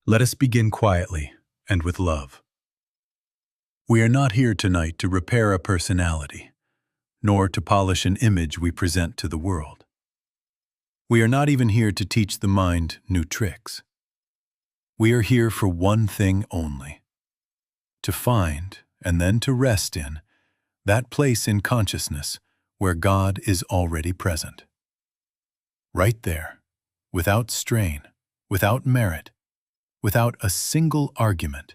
Let us begin quietly and with love. We are not here tonight to repair a personality, nor to polish an image we present to the world. We are not even here to teach the mind new tricks. We are here for one thing only: to find and then to rest in that place in consciousness where God is already present. Right there, without strain, without merit, without a single argument,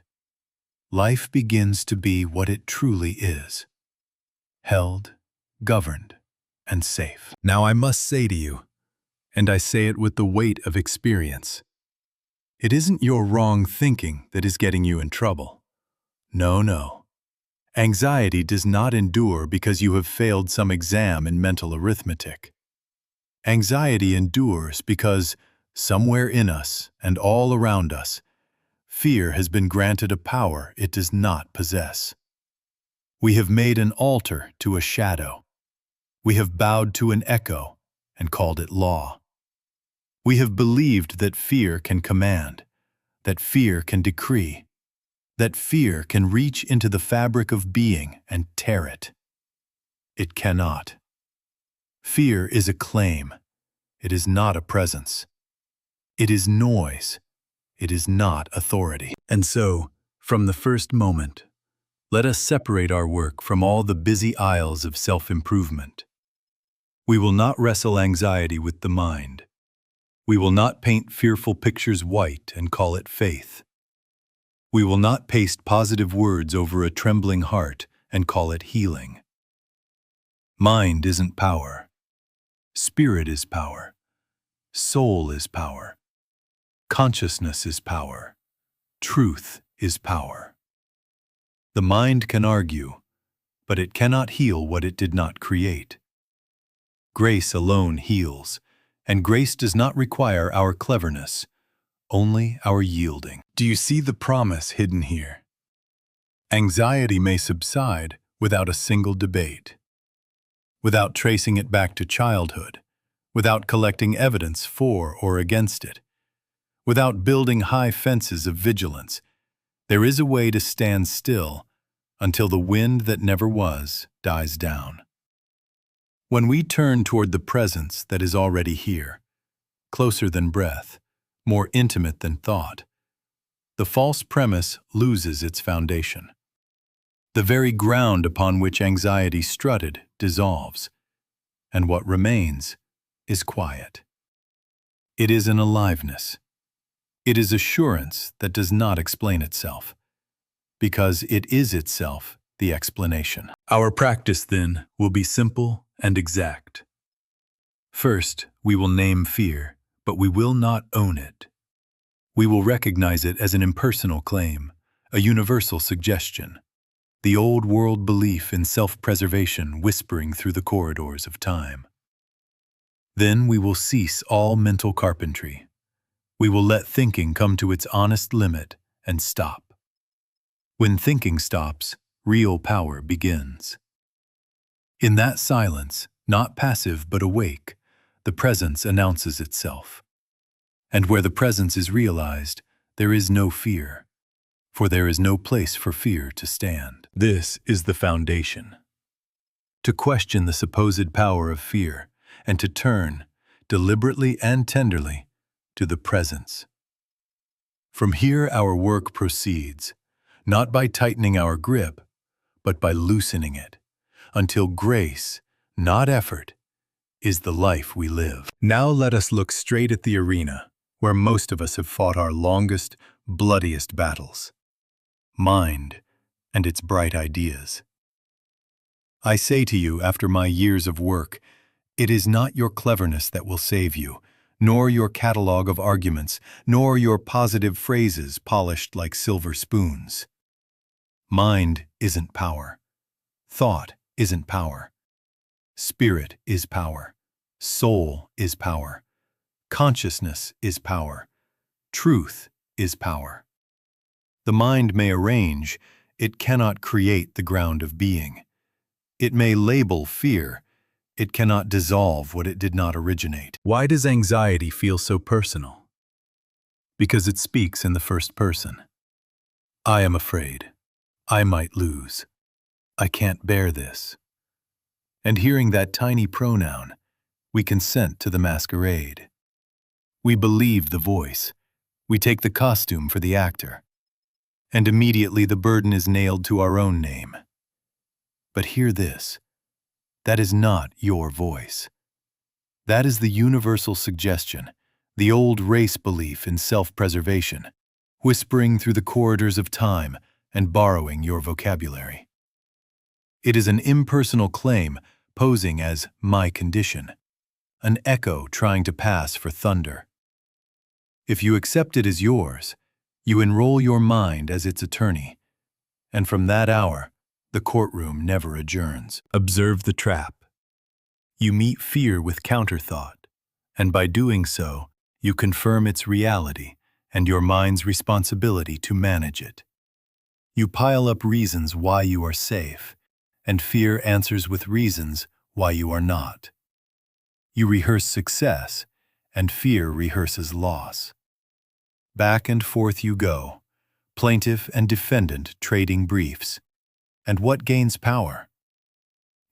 life begins to be what it truly is: held, governed, and safe. Now I must say to you, and I say it with the weight of experience, it isn't your wrong thinking that is getting you in trouble. No. Anxiety does not endure because you have failed some exam in mental arithmetic. Anxiety endures because, somewhere in us and all around us, fear has been granted a power it does not possess. We have made an altar to a shadow. We have bowed to an echo and called it law. We have believed that fear can command, that fear can decree, that fear can reach into the fabric of being and tear it. It cannot. Fear is a claim. It is not a presence. It is noise. It is not authority. And so, from the first moment, let us separate our work from all the busy aisles of self-improvement. We will not wrestle anxiety with the mind. We will not paint fearful pictures white and call it faith. We will not paste positive words over a trembling heart and call it healing. Mind isn't power. Spirit is power. Soul is power. Consciousness is power. Truth is power. The mind can argue, but it cannot heal what it did not create. Grace alone heals, and grace does not require our cleverness, only our yielding. Do you see the promise hidden here? Anxiety may subside without a single debate, without tracing it back to childhood, without collecting evidence for or against it, without building high fences of vigilance. There is a way to stand still until the wind that never was dies down. When we turn toward the presence that is already here, closer than breath, more intimate than thought, the false premise loses its foundation. The very ground upon which anxiety strutted dissolves, and what remains is quiet. It is an aliveness. It is assurance that does not explain itself, because it is itself the explanation. Our practice, then, will be simple and exact. First, we will name fear, but we will not own it. We will recognize it as an impersonal claim, a universal suggestion, the old world belief in self-preservation whispering through the corridors of time. Then we will cease all mental carpentry. We will let thinking come to its honest limit and stop. When thinking stops, real power begins. In that silence, not passive but awake, the presence announces itself. And where the presence is realized, there is no fear, for there is no place for fear to stand. This is the foundation. To question the supposed power of fear, and to turn, deliberately and tenderly, to the presence. From here our work proceeds, not by tightening our grip, but by loosening it, until grace, not effort, is the life we live. Now let us look straight at the arena, where most of us have fought our longest, bloodiest battles: mind and its bright ideas. I say to you, after my years of work, it is not your cleverness that will save you, nor your catalogue of arguments, nor your positive phrases polished like silver spoons. Mind isn't power. Thought isn't power. Spirit is power. Soul is power. Consciousness is power. Truth is power. The mind may arrange, it cannot create the ground of being. It may label fear, it cannot dissolve what it did not originate. Why does anxiety feel so personal? because it speaks in the first person. I am afraid. I might lose. I can't bear this. And hearing that tiny pronoun, we consent to the masquerade. We believe the voice. We take the costume for the actor. And immediately the burden is nailed to our own name. But hear this. That is not your voice. That is the universal suggestion, the old race belief in self-preservation, whispering through the corridors of time and borrowing your vocabulary. It is an impersonal claim posing as my condition, an echo trying to pass for thunder. If you accept it as yours, you enroll your mind as its attorney, and from that hour, the courtroom never adjourns. Observe the trap. You meet fear with counterthought, and by doing so, you confirm its reality and your mind's responsibility to manage it. You pile up reasons why you are safe, and fear answers with reasons why you are not. You rehearse success, and fear rehearses loss. Back and forth you go, plaintiff and defendant trading briefs. And what gains power?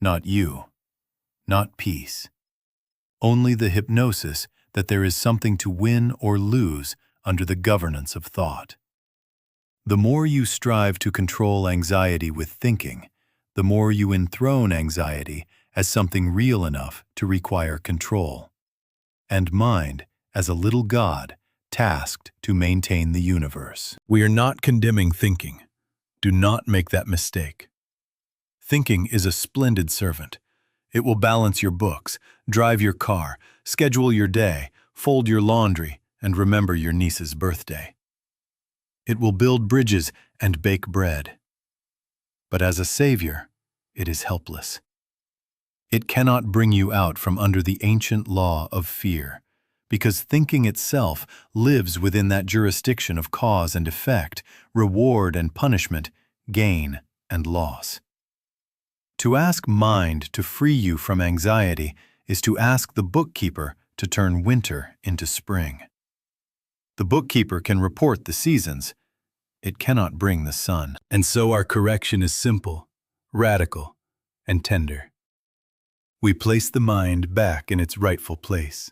Not you, not peace. Only the hypnosis that there is something to win or lose under the governance of thought. The more you strive to control anxiety with thinking, the more you enthrone anxiety as something real enough to require control, and mind as a little god tasked to maintain the universe. We are not condemning thinking. Do not make that mistake. Thinking is a splendid servant. It will balance your books, drive your car, schedule your day, fold your laundry, and remember your niece's birthday. It will build bridges and bake bread. But as a savior, it is helpless. It cannot bring you out from under the ancient law of fear, because thinking itself lives within that jurisdiction of cause and effect, reward and punishment, gain and loss. To ask mind to free you from anxiety is to ask the bookkeeper to turn winter into spring. The bookkeeper can report the seasons. It cannot bring the sun. And so our correction is simple, radical, and tender. We place the mind back in its rightful place.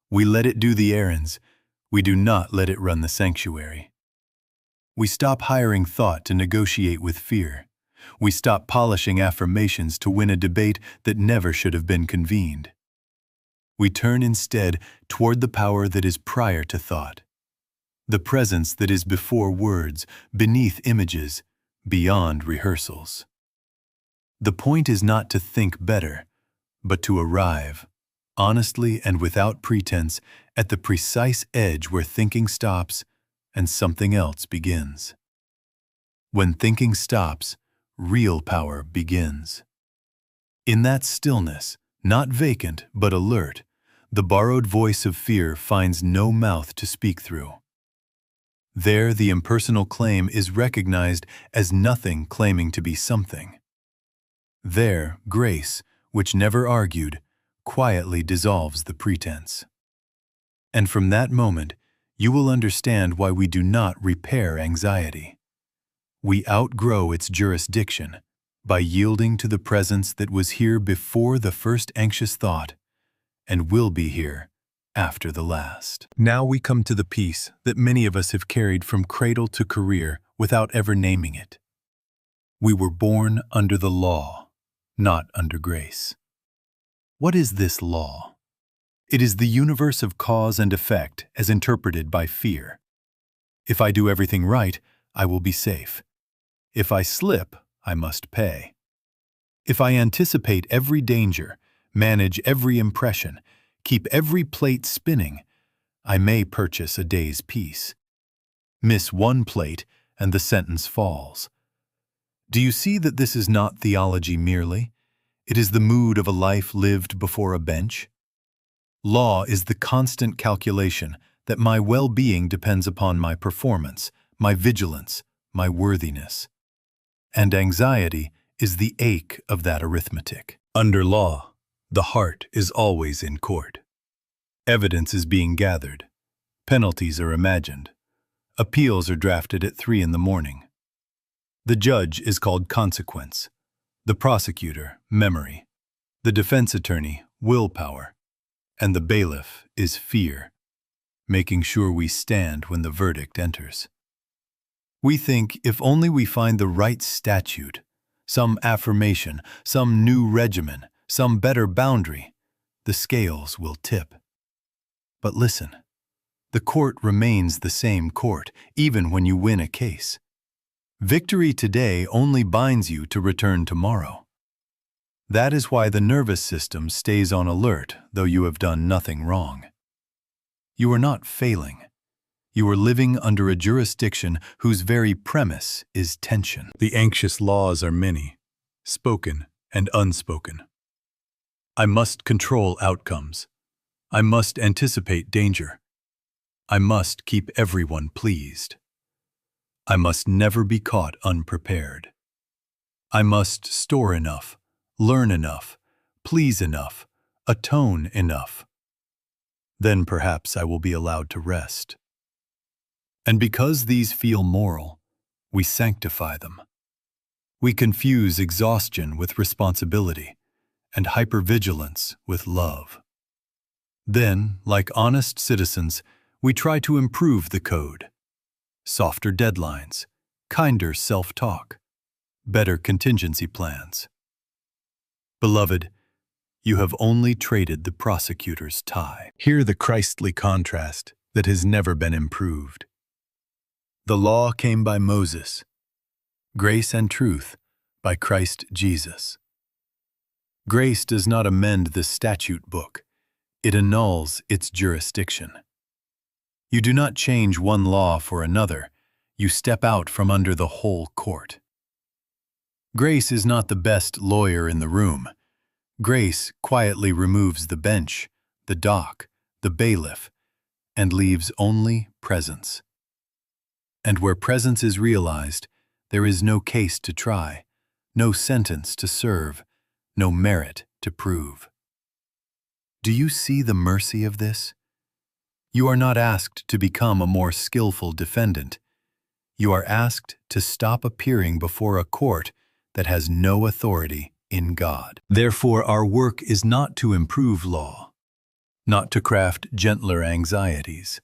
We let it do the errands. We do not let it run the sanctuary. We stop hiring thought to negotiate with fear. We stop polishing affirmations to win a debate that never should have been convened. We turn instead toward the power that is prior to thought, the presence that is before words, beneath images, beyond rehearsals. The point is not to think better, but to arrive, honestly and without pretense, at the precise edge where thinking stops and something else begins. When thinking stops, real power begins. In that stillness, not vacant but alert, the borrowed voice of fear finds no mouth to speak through. There, the impersonal claim is recognized as nothing claiming to be something. There, grace, which never argued, quietly dissolves the pretense. And from that moment, you will understand why we do not repair anxiety. We outgrow its jurisdiction by yielding to the presence that was here before the first anxious thought and will be here after the last. Now we come to the peace that many of us have carried from cradle to career without ever naming it. We were born under the law, not under grace. What is this law? It is the universe of cause and effect as interpreted by fear. If I do everything right, I will be safe. If I slip, I must pay. If I anticipate every danger, manage every impression, keep every plate spinning, I may purchase a day's peace. Miss one plate, and the sentence falls. Do you see that this is not theology merely? It is the mood of a life lived before a bench. Law is the constant calculation that my well-being depends upon my performance, my vigilance, my worthiness. And anxiety is the ache of that arithmetic. Under law, the heart is always in court. Evidence is being gathered. Penalties are imagined. Appeals are drafted at 3 in the morning. The judge is called consequence, the prosecutor, memory, the defense attorney, willpower, and the bailiff is fear, making sure we stand when the verdict enters. We think if only we find the right statute, some affirmation, some new regimen, some better boundary, the scales will tip. But listen, the court remains the same court, even when you win a case. Victory today only binds you to return tomorrow. That is why the nervous system stays on alert, though you have done nothing wrong. You are not failing. You are living under a jurisdiction whose very premise is tension. The anxious laws are many, spoken and unspoken. I must control outcomes. I must anticipate danger. I must keep everyone pleased. I must never be caught unprepared. I must store enough, learn enough, please enough, atone enough. Then perhaps I will be allowed to rest. And because these feel moral, we sanctify them. We confuse exhaustion with responsibility and hypervigilance with love. Then, like honest citizens, we try to improve the code. Softer deadlines, kinder self-talk, better contingency plans. Beloved, you have only traded the prosecutor's tie. Hear the Christly contrast that has never been improved. The law came by Moses, grace and truth by Christ Jesus. Grace does not amend the statute book, it annuls its jurisdiction. You do not change one law for another, you step out from under the whole court. Grace is not the best lawyer in the room. Grace quietly removes the bench, the dock, the bailiff, and leaves only presence. And where presence is realized, there is no case to try, no sentence to serve, no merit to prove. Do you see the mercy of this? You are not asked to become a more skillful defendant. You are asked to stop appearing before a court that has no authority in God. Therefore, our work is not to improve law, not to craft gentler anxieties,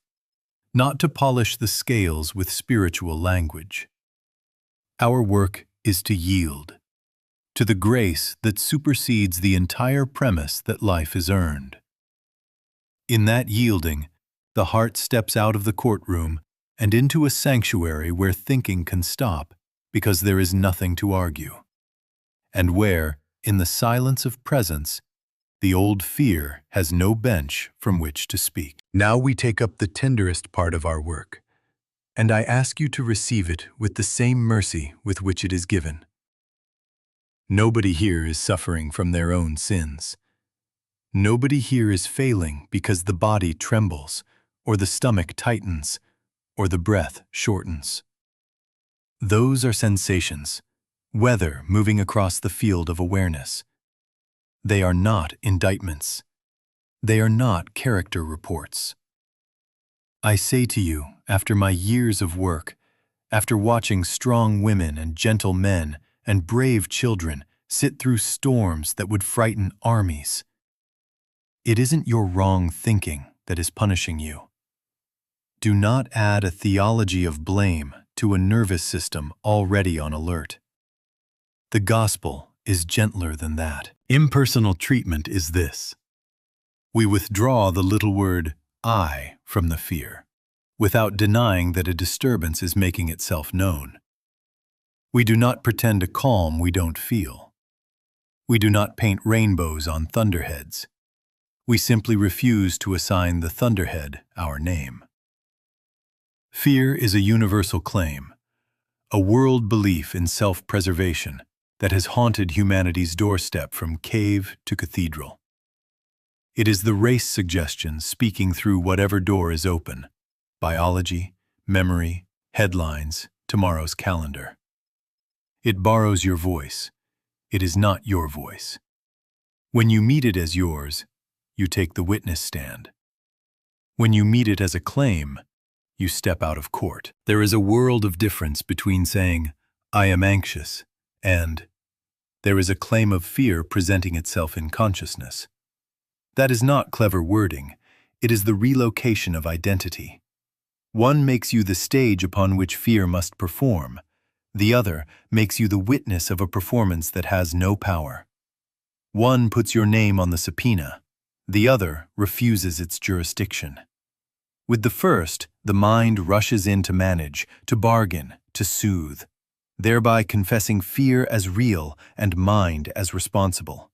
not to polish the scales with spiritual language. Our work is to yield to the grace that supersedes the entire premise that life is earned. In that yielding, the heart steps out of the courtroom and into a sanctuary where thinking can stop because there is nothing to argue, and where, in the silence of presence, the old fear has no bench from which to speak. Now we take up the tenderest part of our work, and I ask you to receive it with the same mercy with which it is given. Nobody here is suffering from their own sins. Nobody here is failing because the body trembles, or the stomach tightens, or the breath shortens. Those are sensations, weather moving across the field of awareness. They are not indictments. They are not character reports. I say to you, after my years of work, after watching strong women and gentle men and brave children sit through storms that would frighten armies, it isn't your wrong thinking that is punishing you. Do not add a theology of blame to a nervous system already on alert. The gospel is gentler than that. Impersonal treatment is this. We withdraw the little word I from the fear, without denying that a disturbance is making itself known. We do not pretend a calm we don't feel. We do not paint rainbows on thunderheads. We simply refuse to assign the thunderhead our name. Fear is a universal claim, a world belief in self-preservation that has haunted humanity's doorstep from cave to cathedral. It is the race suggestion speaking through whatever door is open: biology, memory, headlines, tomorrow's calendar. It borrows your voice. It is not your voice. When you meet it as yours, you take the witness stand. When you meet it as a claim, you step out of court. There is a world of difference between saying, "I am anxious," and "there is a claim of fear presenting itself in consciousness." That is not clever wording. It is the relocation of identity. One makes you the stage upon which fear must perform. The other makes you the witness of a performance that has no power. One puts your name on the subpoena. The other refuses its jurisdiction. With the first, the mind rushes in to manage, to bargain, to soothe, thereby confessing fear as real and mind as responsible.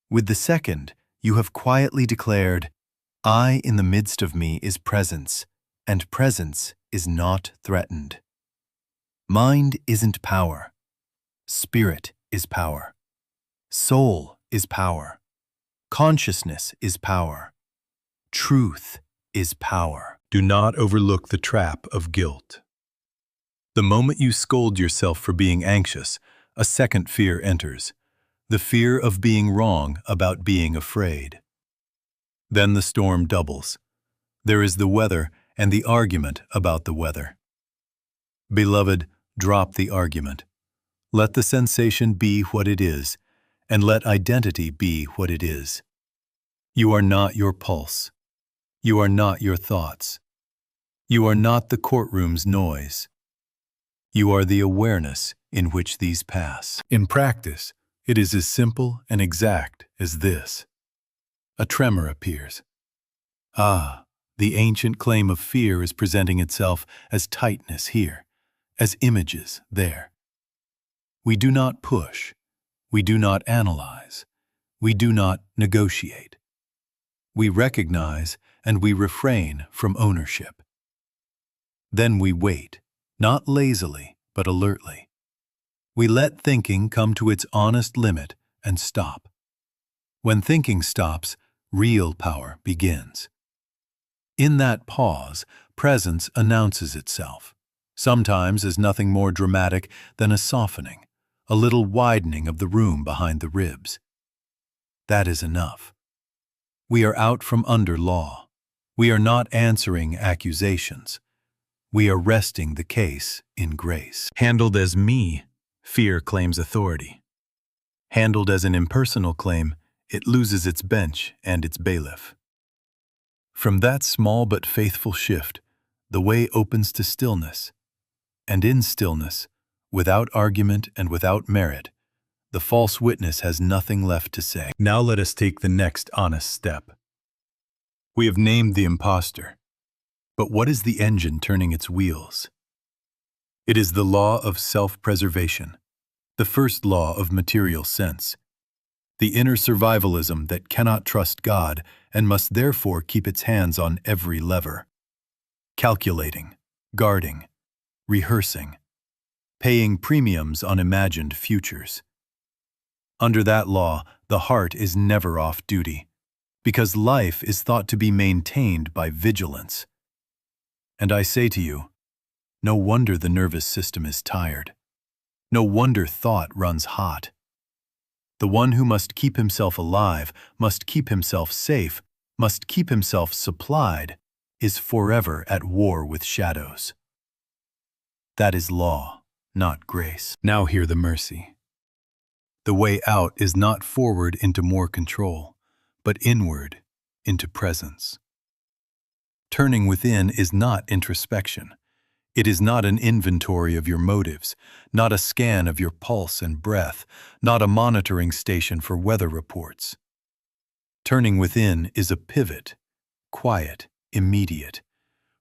With the second, you have quietly declared, "I in the midst of me is presence, and presence is not threatened." Mind isn't power. Spirit is power. Soul is power. Consciousness is power. Truth is power. Do not overlook the trap of guilt. The moment you scold yourself for being anxious, a second fear enters, the fear of being wrong about being afraid. Then the storm doubles. There is the weather and the argument about the weather. Beloved, drop the argument. Let the sensation be what it is, and let identity be what it is. You are not your pulse. You are not your thoughts. You are not the courtroom's noise. You are the awareness in which these pass. In practice, it is as simple and exact as this. A tremor appears. Ah, the ancient claim of fear is presenting itself as tightness here, as images there. We do not push. We do not analyze. We do not negotiate. We recognize and we refrain from ownership. Then we wait, not lazily, but alertly. We let thinking come to its honest limit and stop. When thinking stops, real power begins. In that pause, presence announces itself, sometimes as nothing more dramatic than a softening, a little widening of the room behind the ribs. That is enough. We are out from under law. We are not answering accusations. We are resting the case in grace. Handled as me, fear claims authority. Handled as an impersonal claim, it loses its bench and its bailiff. From that small but faithful shift, the way opens to stillness. And in stillness, without argument and without merit, the false witness has nothing left to say. Now let us take the next honest step. We have named the imposter. But what is the engine turning its wheels? It is the law of self-preservation, the first law of material sense, the inner survivalism that cannot trust God and must therefore keep its hands on every lever, calculating, guarding, rehearsing, paying premiums on imagined futures. Under that law, the heart is never off duty, because life is thought to be maintained by vigilance. And I say to you, no wonder the nervous system is tired. No wonder thought runs hot. The one who must keep himself alive, must keep himself safe, must keep himself supplied, is forever at war with shadows. That is law, not grace. Now hear the mercy. The way out is not forward into more control, but inward into presence. Turning within is not introspection. It is not an inventory of your motives, not a scan of your pulse and breath, not a monitoring station for weather reports. Turning within is a pivot, quiet, immediate,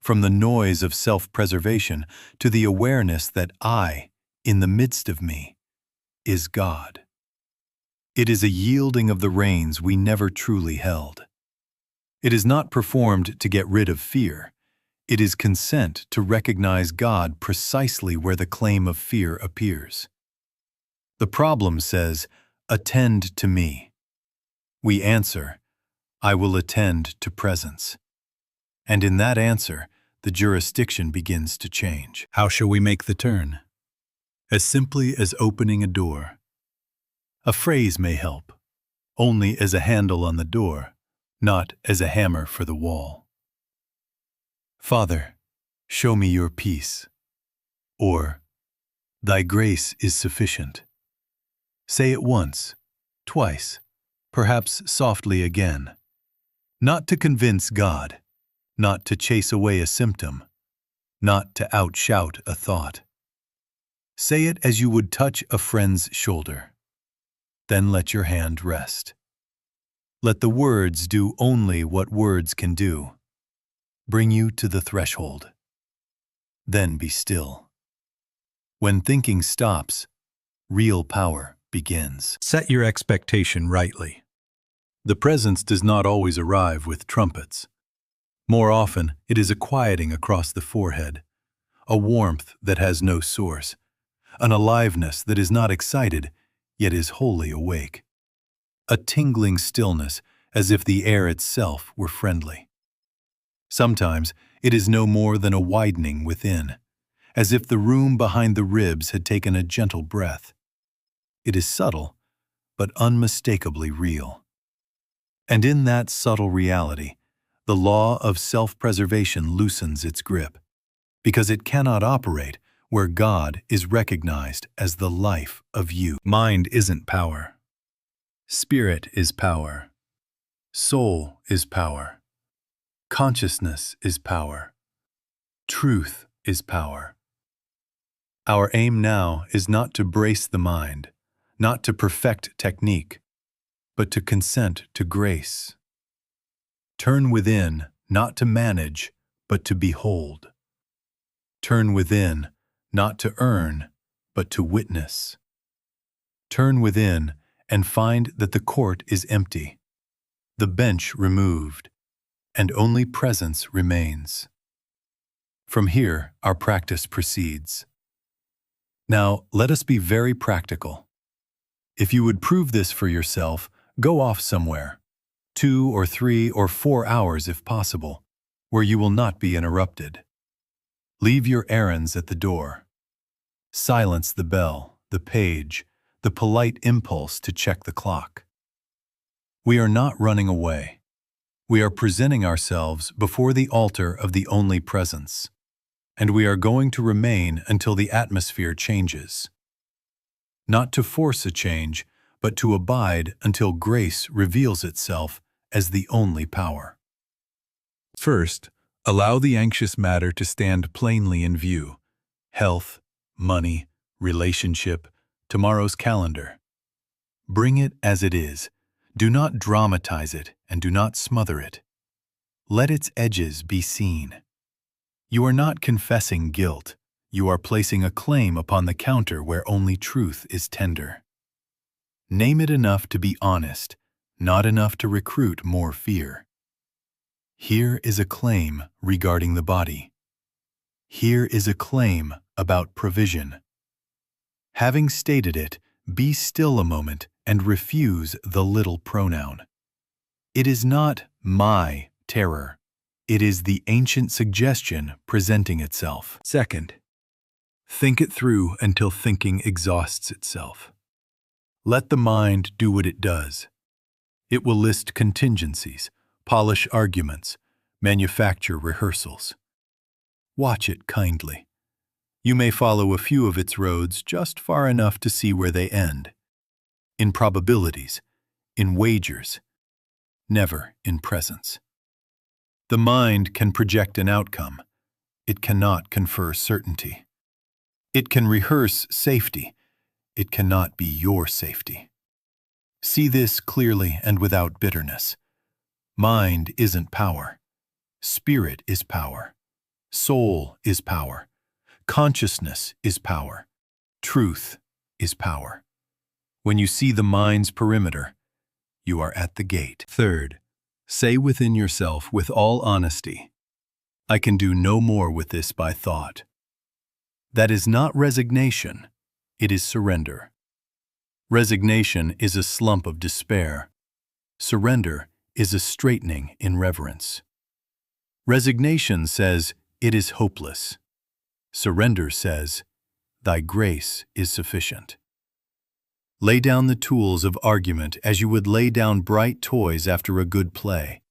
from the noise of self-preservation to the awareness that I, in the midst of me, is God. It is a yielding of the reins we never truly held. It is not performed to get rid of fear. It is consent to recognize God precisely where the claim of fear appears. The problem says, "Attend to me." We answer, "I will attend to presence." And in that answer, the jurisdiction begins to change. How shall we make the turn? As simply as opening a door. A phrase may help, only as a handle on the door, not as a hammer for the wall. Father, show me your peace. Or, Thy grace is sufficient. Say it once, twice, perhaps softly again. Not to convince God, not to chase away a symptom, not to outshout a thought. Say it as you would touch a friend's shoulder. Then let your hand rest. Let the words do only what words can do. Bring you to the threshold. Then be still. When thinking stops, real power begins. Set your expectation rightly. The presence does not always arrive with trumpets. More often, it is a quieting across the forehead, a warmth that has no source, an aliveness that is not excited, yet is wholly awake, a tingling stillness as if the air itself were friendly. Sometimes it is no more than a widening within, as if the room behind the ribs had taken a gentle breath. It is subtle, but unmistakably real. And in that subtle reality, the law of self-preservation loosens its grip, because it cannot operate where God is recognized as the life of you. Mind isn't power. Spirit is power. Soul is power. Consciousness is power. Truth is power. Our aim now is not to brace the mind, not to perfect technique, but to consent to grace. Turn within, not to manage, but to behold. Turn within, not to earn, but to witness. Turn within and find that the court is empty, the bench removed, and only presence remains. From here, our practice proceeds. Now, let us be very practical. If you would prove this for yourself, go off somewhere, 2 or 3 or 4 hours if possible, where you will not be interrupted. Leave your errands at the door. Silence the bell, the page, the polite impulse to check the clock. We are not running away. We are presenting ourselves before the altar of the only presence, and we are going to remain until the atmosphere changes. Not to force a change, but to abide until grace reveals itself as the only power. First, allow the anxious matter to stand plainly in view: health, money, relationship, tomorrow's calendar. Bring it as it is. Do not dramatize it and do not smother it. Let its edges be seen. You are not confessing guilt. You are placing a claim upon the counter where only truth is tender. Name it enough to be honest, not enough to recruit more fear. Here is a claim regarding the body. Here is a claim about provision. Having stated it, be still a moment and refuse the little pronoun. It is not my terror. It is the ancient suggestion presenting itself. Second, think it through until thinking exhausts itself. Let the mind do what it does. It will list contingencies, polish arguments, manufacture rehearsals. Watch it kindly. You may follow a few of its roads just far enough to see where they end. In probabilities, in wagers, never in presence. The mind can project an outcome. It cannot confer certainty. It can rehearse safety. It cannot be your safety. See this clearly and without bitterness. Mind isn't power. Spirit is power. Soul is power. Consciousness is power. Truth is power. When you see the mind's perimeter, you are at the gate. Third, say within yourself with all honesty, I can do no more with this by thought. That is not resignation, it is surrender. Resignation is a slump of despair. Surrender is a straightening in reverence. Resignation says, it is hopeless. Surrender says, thy grace is sufficient. Lay down the tools of argument as you would lay down bright toys after a good play.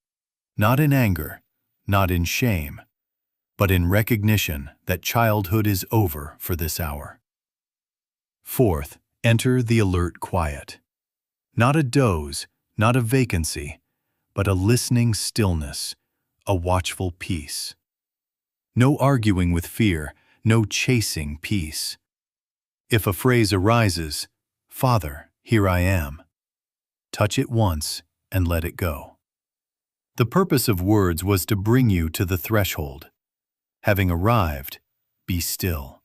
Not in anger, not in shame, but in recognition that childhood is over for this hour. Fourth, enter the alert quiet. Not a doze, not a vacancy, but a listening stillness, a watchful peace. No arguing with fear, no chasing peace. If a phrase arises, "Father, here I am," touch it once and let it go. The purpose of words was to bring you to the threshold. Having arrived, be still.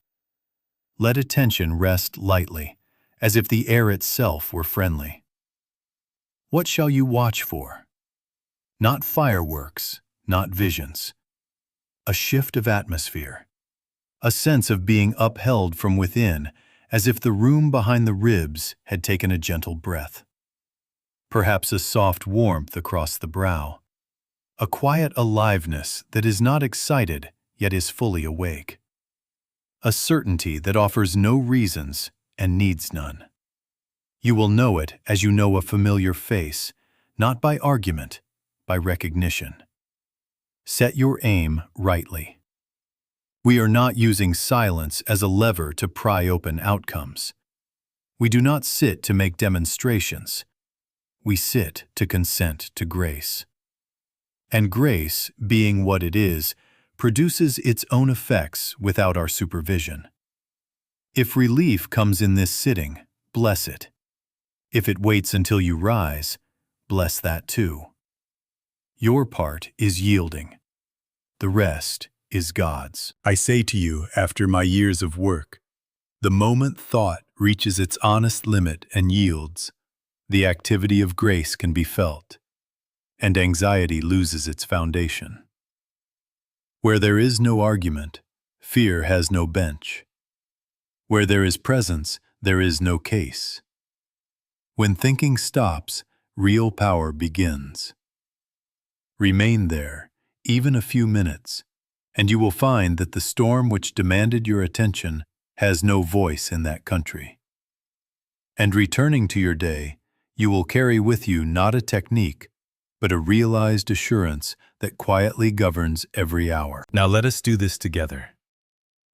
Let attention rest lightly, as if the air itself were friendly. What shall you watch for? Not fireworks, not visions. A shift of atmosphere. A sense of being upheld from within, as if the room behind the ribs had taken a gentle breath. Perhaps a soft warmth across the brow. A quiet aliveness that is not excited, yet is fully awake. A certainty that offers no reasons and needs none. You will know it as you know a familiar face, not by argument, by recognition. Set your aim rightly. We are not using silence as a lever to pry open outcomes. We do not sit to make demonstrations. We sit to consent to grace. And grace, being what it is, produces its own effects without our supervision. If relief comes in this sitting, bless it. If it waits until you rise, bless that too. Your part is yielding. The rest is God's. I say to you, after my years of work, the moment thought reaches its honest limit and yields, the activity of grace can be felt, and anxiety loses its foundation. Where there is no argument, fear has no bench. Where there is presence, there is no case. When thinking stops, real power begins. Remain there, even a few minutes, and you will find that the storm which demanded your attention has no voice in that country. And returning to your day, you will carry with you not a technique, but a realized assurance that quietly governs every hour. Now let us do this together,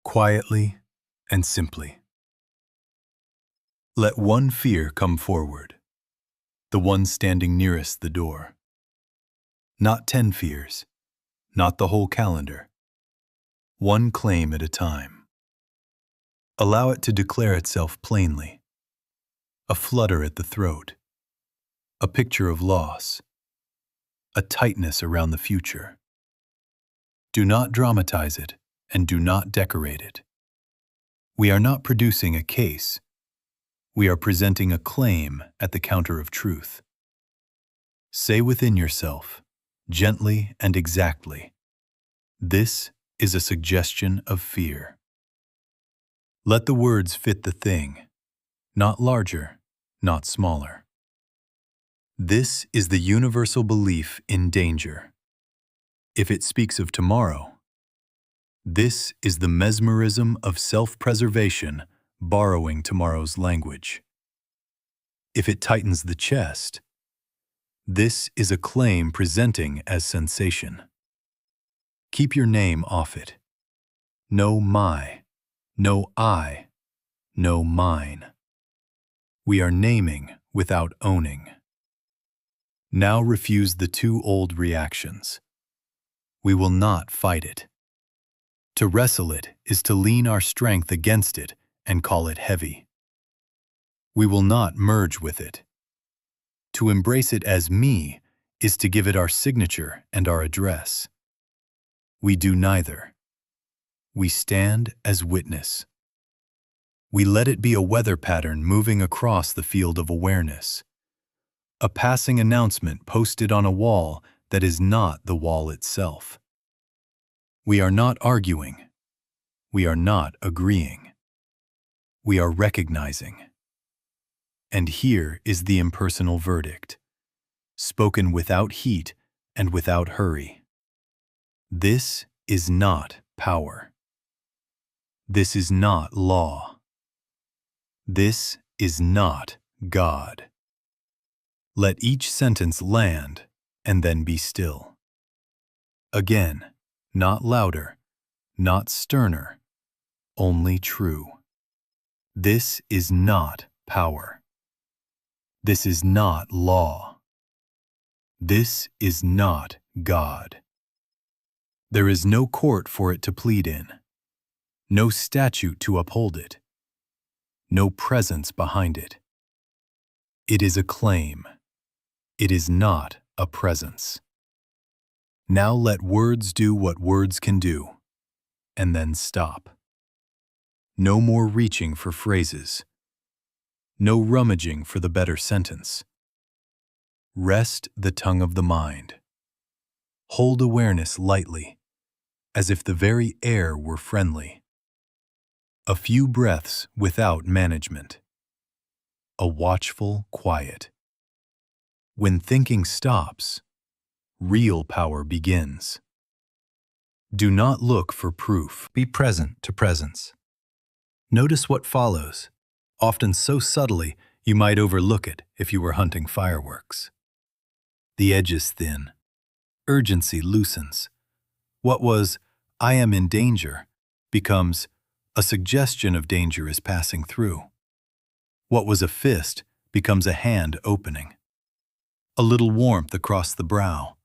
quietly and simply. Let one fear come forward, the one standing nearest the door. Not 10 fears, not the whole calendar. One claim at a time. Allow it to declare itself plainly. A flutter at the throat. A picture of loss. A tightness around the future. Do not dramatize it, and do not decorate it. We are not producing a case. We are presenting a claim at the counter of truth. Say within yourself, gently and exactly, this is a suggestion of fear. Let the words fit the thing, not larger, not smaller. This is the universal belief in danger. If it speaks of tomorrow, this is the mesmerism of self-preservation borrowing tomorrow's language. If it tightens the chest, this is a claim presenting as sensation. Keep your name off it. No my, no I, no mine. We are naming without owning. Now refuse the two old reactions. We will not fight it. To wrestle it is to lean our strength against it and call it heavy. We will not merge with it. To embrace it as me is to give it our signature and our address. We do neither. We stand as witness. We let it be a weather pattern moving across the field of awareness. A passing announcement posted on a wall that is not the wall itself. We are not arguing. We are not agreeing. We are recognizing. And here is the impersonal verdict, spoken without heat and without hurry. This is not power. This is not law. This is not God. Let each sentence land and then be still. Again, not louder, not sterner, only true. This is not power. This is not law. This is not God. There is no court for it to plead in, no statute to uphold it, no presence behind it. It is a claim. It is not a presence. Now let words do what words can do, and then stop. No more reaching for phrases. No rummaging for the better sentence. Rest the tongue of the mind. Hold awareness lightly, as if the very air were friendly. A few breaths without management. A watchful quiet. When thinking stops, real power begins. Do not look for proof. Be present to presence. Notice what follows, often so subtly you might overlook it if you were hunting fireworks. The edge is thin. Urgency loosens. What was, "I am in danger," becomes, "a suggestion of danger is passing through." What was a fist becomes a hand opening. A little warmth across the brow,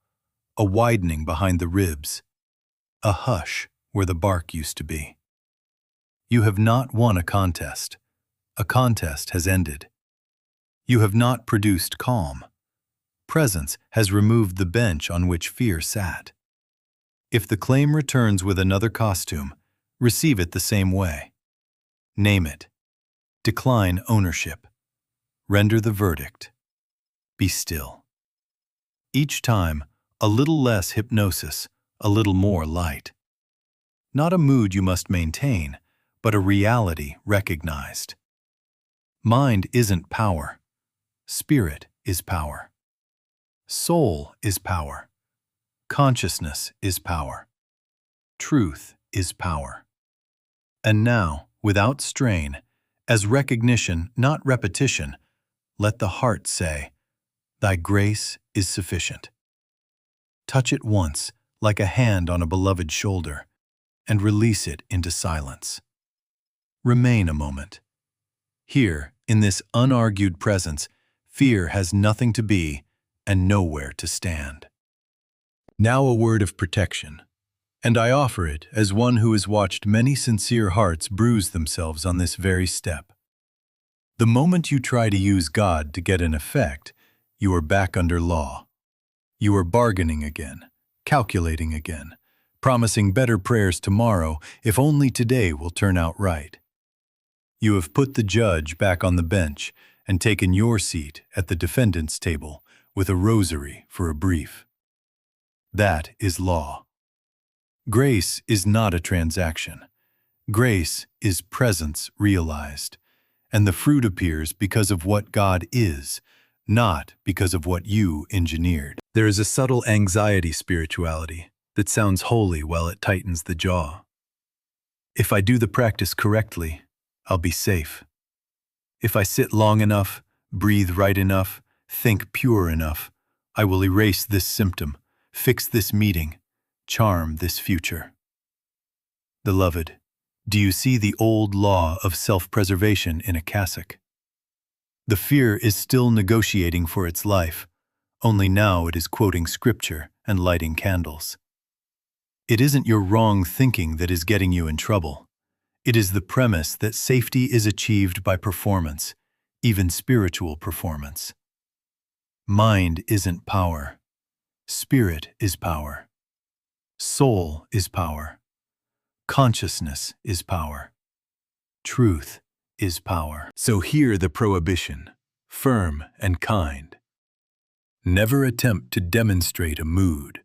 a widening behind the ribs, a hush where the bark used to be. You have not won a contest. A contest has ended. You have not produced calm. Presence has removed the bench on which fear sat. If the claim returns with another costume, receive it the same way. Name it. Decline ownership. Render the verdict. Be still. Each time, a little less hypnosis, a little more light. Not a mood you must maintain, but a reality recognized. Mind isn't power. Spirit is power. Soul is power. Consciousness is power. Truth is power. And now, without strain, as recognition, not repetition, let the heart say, "Thy grace is sufficient." Touch it once, like a hand on a beloved shoulder, and release it into silence. Remain a moment. Here, in this unargued presence, fear has nothing to be and nowhere to stand. Now a word of protection, and I offer it as one who has watched many sincere hearts bruise themselves on this very step. The moment you try to use God to get an effect, you are back under law. You are bargaining again, calculating again, promising better prayers tomorrow if only today will turn out right. You have put the judge back on the bench and taken your seat at the defendant's table with a rosary for a brief. That is law. Grace is not a transaction. Grace is presence realized, and the fruit appears because of what God is, not because of what you engineered. There is a subtle anxiety spirituality that sounds holy while it tightens the jaw. If I do the practice correctly, I'll be safe. If I sit long enough, breathe right enough, think pure enough, I will erase this symptom, fix this meeting, charm this future. Beloved, do you see the old law of self-preservation in a cassock? The fear is still negotiating for its life, only now it is quoting scripture and lighting candles. It isn't your wrong thinking that is getting you in trouble. It is the premise that safety is achieved by performance, even spiritual performance. Mind isn't power. Spirit is power. Soul is power. Consciousness is power. Truth is power. So hear the prohibition, firm and kind. Never attempt to demonstrate a mood.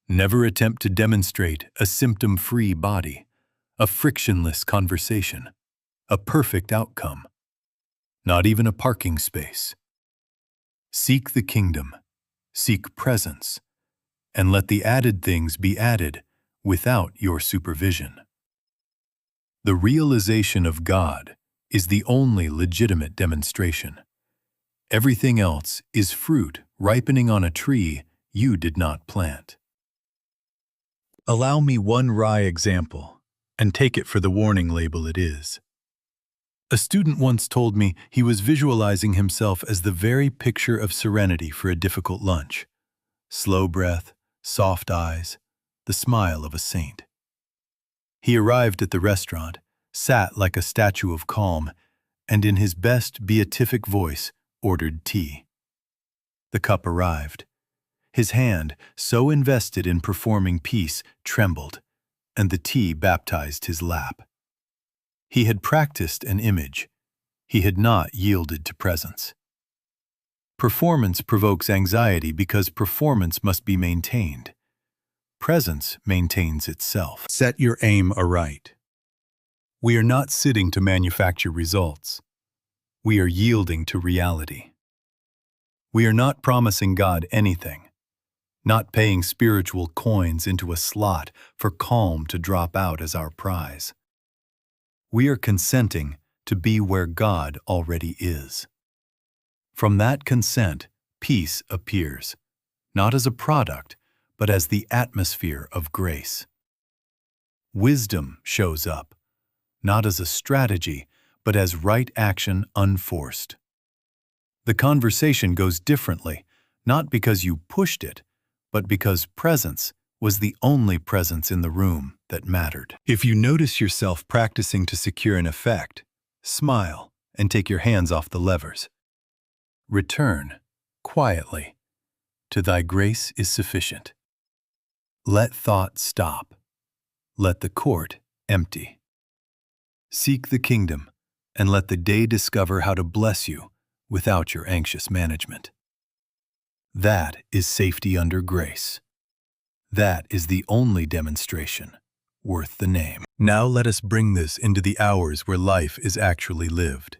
Never attempt to demonstrate a symptom-free body, a frictionless conversation, a perfect outcome, not even a parking space. Seek the kingdom, seek presence, and let the added things be added without your supervision. The realization of God is the only legitimate demonstration. Everything else is fruit ripening on a tree you did not plant. Allow me one wry example, and take it for the warning label it is. A student once told me he was visualizing himself as the very picture of serenity for a difficult lunch. Slow breath, soft eyes, the smile of a saint. He arrived at the restaurant, sat like a statue of calm, and in his best beatific voice ordered tea. The cup arrived. His hand, so invested in performing peace, trembled, and the tea baptized his lap. He had practiced an image. He had not yielded to presence. Performance provokes anxiety because performance must be maintained. Presence maintains itself. Set your aim aright. We are not sitting to manufacture results. We are yielding to reality. We are not promising God anything, not paying spiritual coins into a slot for calm to drop out as our prize. We are consenting to be where God already is. From that consent, peace appears, not as a product, but as the atmosphere of grace. Wisdom shows up, not as a strategy, but as right action unforced. The conversation goes differently, not because you pushed it, but because presence was the only presence in the room that mattered. If you notice yourself practicing to secure an effect, smile and take your hands off the levers. Return, quietly, to thy grace is sufficient. Let thought stop. Let the court empty. Seek the kingdom, and let the day discover how to bless you without your anxious management. That is safety under grace. That is the only demonstration worth the name. Now let us bring this into the hours where life is actually lived.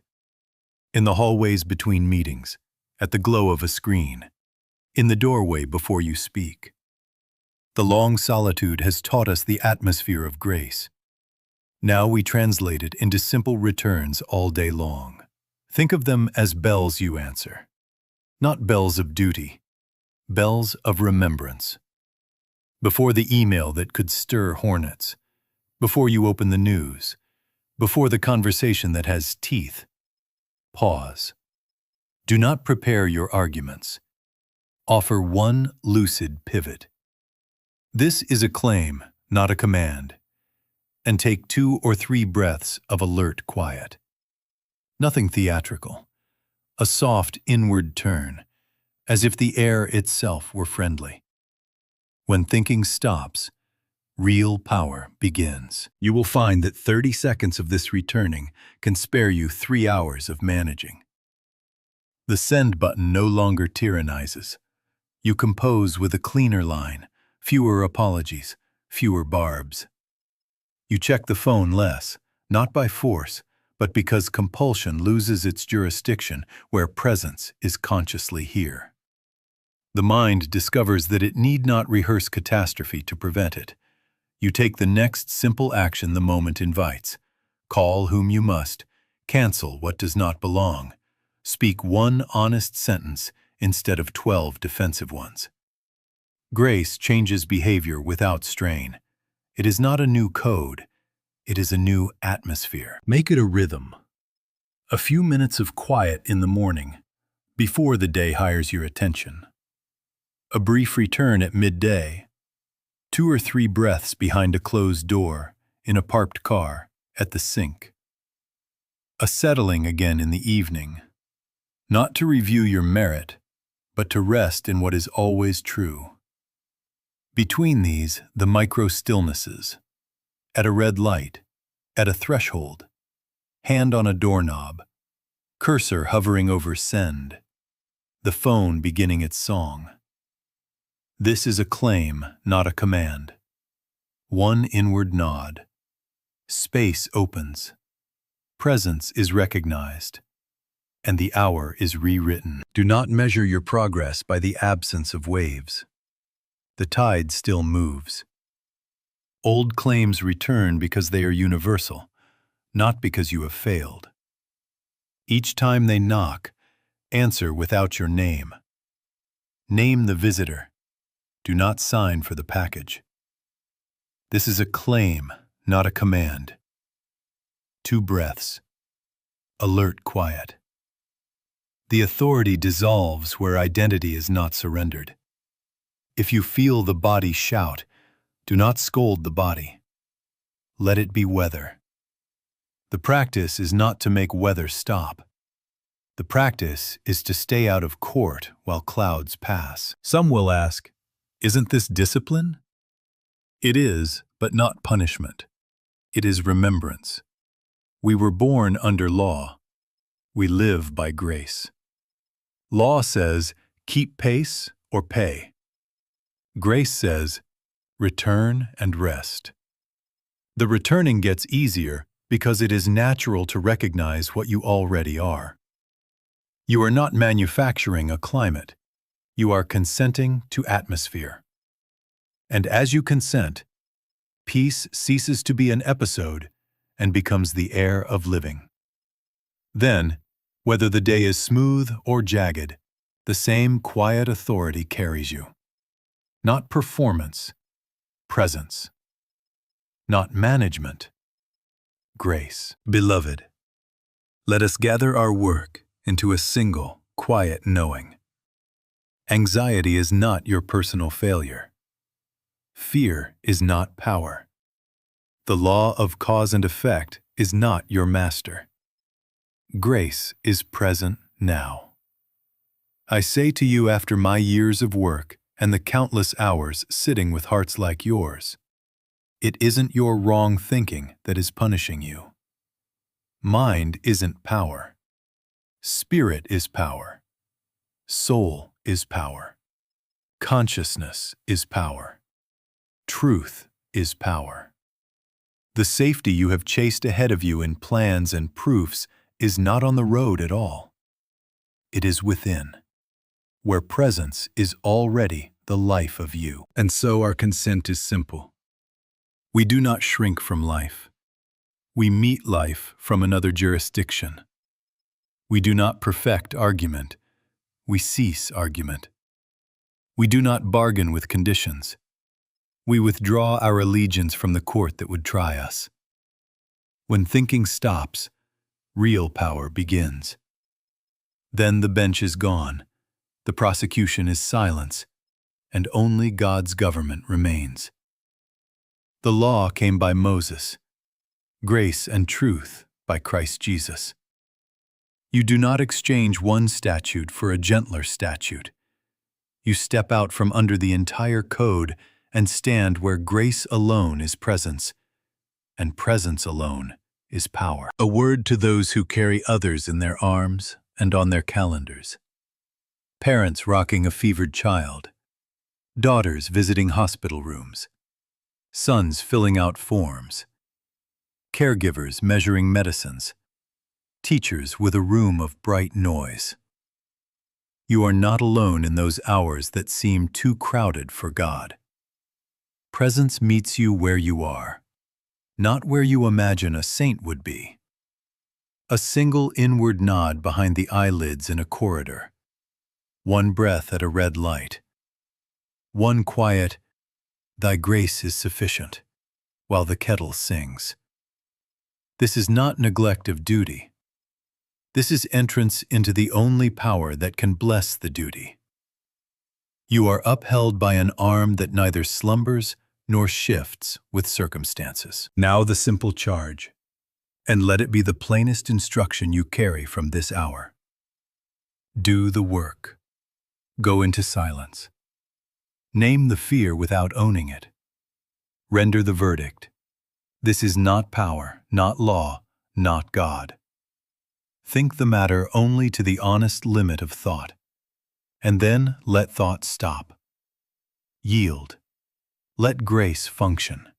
In the hallways between meetings, at the glow of a screen, in the doorway before you speak. The long solitude has taught us the atmosphere of grace. Now we translate it into simple returns all day long. Think of them as bells you answer. Not bells of duty, bells of remembrance. Before the email that could stir hornets, before you open the news, before the conversation that has teeth, pause. Do not prepare your arguments. Offer one lucid pivot. This is a claim, not a command. And take 2 or 3 breaths of alert quiet. Nothing theatrical. A soft inward turn, as if the air itself were friendly. When thinking stops, real power begins. You will find that 30 seconds of this returning can spare you 3 hours of managing. The send button no longer tyrannizes. You compose with a cleaner line, fewer apologies, fewer barbs. You check the phone less, not by force, but because compulsion loses its jurisdiction where presence is consciously here. The mind discovers that it need not rehearse catastrophe to prevent it. You take the next simple action the moment invites. Call whom you must, cancel what does not belong, speak one honest sentence instead of 12 defensive ones. Grace changes behavior without strain. It is not a new code. It is a new atmosphere. Make it a rhythm. A few minutes of quiet in the morning, before the day hires your attention. A brief return at midday. 2 or 3 breaths behind a closed door, in a parked car, at the sink. A settling again in the evening. Not to review your merit, but to rest in what is always true. Between these, the micro-stillnesses. At a red light, at a threshold, hand on a doorknob, cursor hovering over send, the phone beginning its song. This is a claim, not a command. One inward nod. Space opens. Presence is recognized. And the hour is rewritten. Do not measure your progress by the absence of waves. The tide still moves. Old claims return because they are universal, not because you have failed. Each time they knock, answer without your name. Name the visitor. Do not sign for the package. This is a claim, not a command. 2 breaths. Alert quiet. The authority dissolves where identity is not surrendered. If you feel the body shout, do not scold the body. Let it be weather. The practice is not to make weather stop. The practice is to stay out of court while clouds pass. Some will ask, isn't this discipline? It is, but not punishment. It is remembrance. We were born under law. We live by grace. Law says, keep pace or pay. Grace says, return and rest. The returning gets easier because it is natural to recognize what you already are. You are not manufacturing a climate. You are consenting to atmosphere. And as you consent, peace ceases to be an episode and becomes the air of living. Then, whether the day is smooth or jagged, the same quiet authority carries you. Not performance, presence. Not management, grace. Beloved, let us gather our work into a single, quiet knowing. Anxiety is not your personal failure. Fear is not power. The law of cause and effect is not your master. Grace is present now. I say to you after my years of work and the countless hours sitting with hearts like yours, it isn't your wrong thinking that is punishing you. Mind isn't power. Spirit is power. Soul is power. Consciousness is power. Truth is power. The safety you have chased ahead of you in plans and proofs is not on the road at all. It is within, where presence is already the life of you. And so our consent is simple. We do not shrink from life. We meet life from another jurisdiction. We do not perfect argument. We cease argument. We do not bargain with conditions. We withdraw our allegiance from the court that would try us. When thinking stops, real power begins. Then the bench is gone, the prosecution is silence, and only God's government remains. The law came by Moses, grace and truth by Christ Jesus. You do not exchange one statute for a gentler statute. You step out from under the entire code and stand where grace alone is presence, and presence alone is power. A word to those who carry others in their arms and on their calendars. Parents rocking a fevered child. Daughters visiting hospital rooms. Sons filling out forms. Caregivers measuring medicines. Teachers with a room of bright noise. You are not alone in those hours that seem too crowded for God. Presence meets you where you are, not where you imagine a saint would be. A single inward nod behind the eyelids in a corridor. One breath at a red light. One quiet, "Thy grace is sufficient," while the kettle sings. This is not neglect of duty. This is entrance into the only power that can bless the duty. You are upheld by an arm that neither slumbers nor shifts with circumstances. Now the simple charge, and let it be the plainest instruction you carry from this hour. Do the work. Go into silence. Name the fear without owning it. Render the verdict. This is not power, not law, not God. Think the matter only to the honest limit of thought, and then let thought stop. Yield. Let grace function.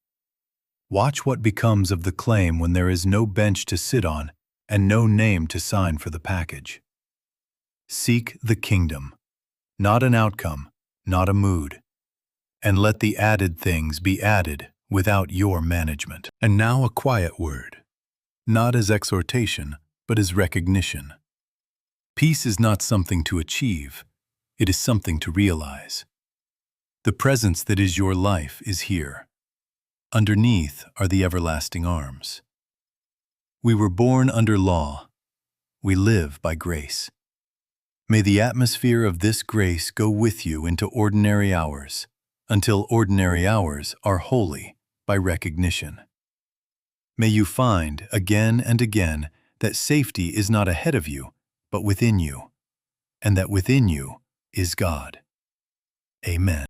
Watch what becomes of the claim when there is no bench to sit on and no name to sign for the package. Seek the kingdom, not an outcome, not a mood, and let the added things be added without your management. And now a quiet word, not as exhortation, but as recognition. Peace is not something to achieve, it is something to realize. The presence that is your life is here. Underneath are the everlasting arms. We were born under law. We live by grace. May the atmosphere of this grace go with you into ordinary hours, until ordinary hours are holy by recognition. May you find, again and again, that safety is not ahead of you, but within you, and that within you is God. Amen.